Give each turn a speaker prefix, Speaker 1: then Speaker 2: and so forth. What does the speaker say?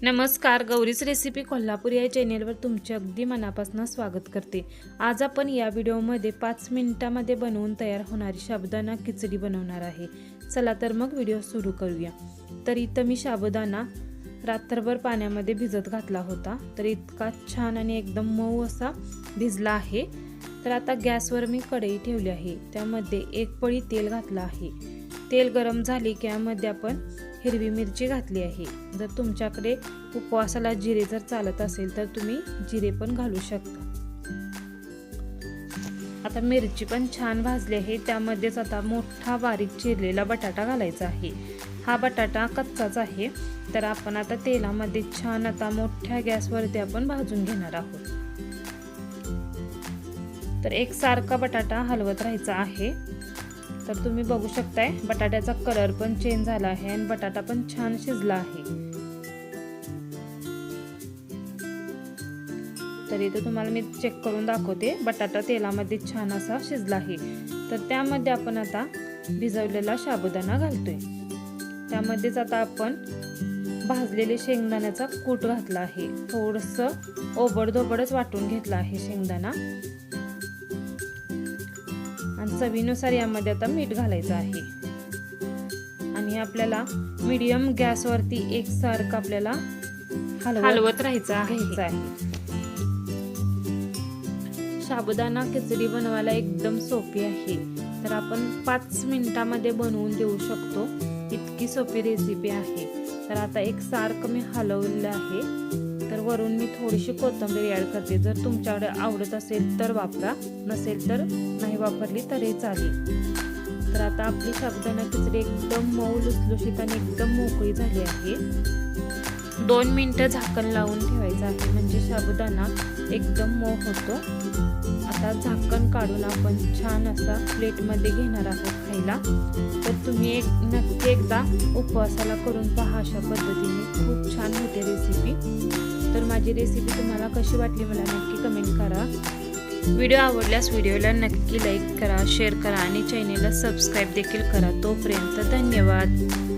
Speaker 1: नमस्कार, गौरीच रेसिपी कोल्हापूर या चॅनेलवर तुमचे अगदी मनापासून स्वागत करते। आज आपण या व्हिडिओमध्ये 5 मिनिटांमध्ये बनवून तयार होणारी साबुदाणा खिचडी बनवणार आहे। चला तर मग व्हिडिओ सुरू करूया। तर इथं मी साबुदाणा रात्रभर पाण्यामध्ये भिजत घातला होता, तर इतका छान आणि एकदम मऊ असा भिजला आहे। तर आता गॅसवर मी कढई ठेवली आहे, त्यामध्ये 1 पळी तेल घातला आहे। तेल गरम झाले की यामध्ये आपण हिरवी मिरची घातली आहे। जर तुमच्याकडे उपवासाला जिरे जर चालत असेल तर तुम्ही जिरे पण घालू शकता। आता मिरची पण छान भाजली आहे, त्यामध्येच आता मोठा बारीक चिरलेला बटाटा घालायचा आहे। हा बटाटा कच्चाच आहे, तर आपण आता तेलामध्ये छान आता मोठ्या गॅसवरती आपण भाजून घेणार आहोत। तर एकसारखा बटाटा हलवत राहायचा आहे। तर तुम्ही बघू शकताय बटाट्याचा कलर पण चेंज झाला आहे आणि बटाटा पण छान शिजला आहे। तर इथे तुम्हाला मी चेक करून दाखवते, बटाटा तेलामध्ये छान असा शिजला आहे। तर त्यामध्ये आपण आता भिजवलेला साबुदाणा घालतोय। त्यामध्येच आता आपण भाजलेले शेंगदाण्याचा कूट घातला आहे। थोडंसं ओबडधोबडच वाटून घेतला आहे शेंगदाणा आणि चवीनुसार यामध्ये आता मीठ घालायचं आहे। आणि आपल्याला मीडियम गॅसवरती एकसारखं आपल्याला हलवत राहायचं आहे। साबुदाणा खिचडी बनवायला एकदम सोपी आहे, तर आपण 5 मिनिटांमध्ये बनवून देऊ शकतो, इतकी सोपी रेसिपी आहे। तर आता एकसारखं मी हलवलं आहे। तर वरून मी थोडीशी कोथिंबीर ॲड करते। जर तुमच्याकडे आवडत असेल तर वापरा, नसेल तर नाही वापरली तरी चालेल। तर आता आपली साबुदाणा खिचडी एकदम मऊ लुसलुशीत आणि एकदम मोकळी झाली आहे। 2 मिनिटं झाकण लावून ठेवायचं आहे, म्हणजे साबुदाणा एकदम मऊ होतो। आता झाकण काढून आपण छान असा प्लेटमध्ये घेणार आहोत खायला। तर तुम्ही नक्की एकदा उपवासाला करून पहा, अशा पद्धतीने खूप छान होते रेसिपी। तर माझी रेसिपी तुम्हाला कशी वाटली मला नक्की कमेंट करा। व्हिडिओ आवडल्यास व्हिडिओला नक्की लाईक करा, शेअर करा आणि चॅनेलला सबस्क्राईब देखील करा। तोपर्यंत धन्यवाद।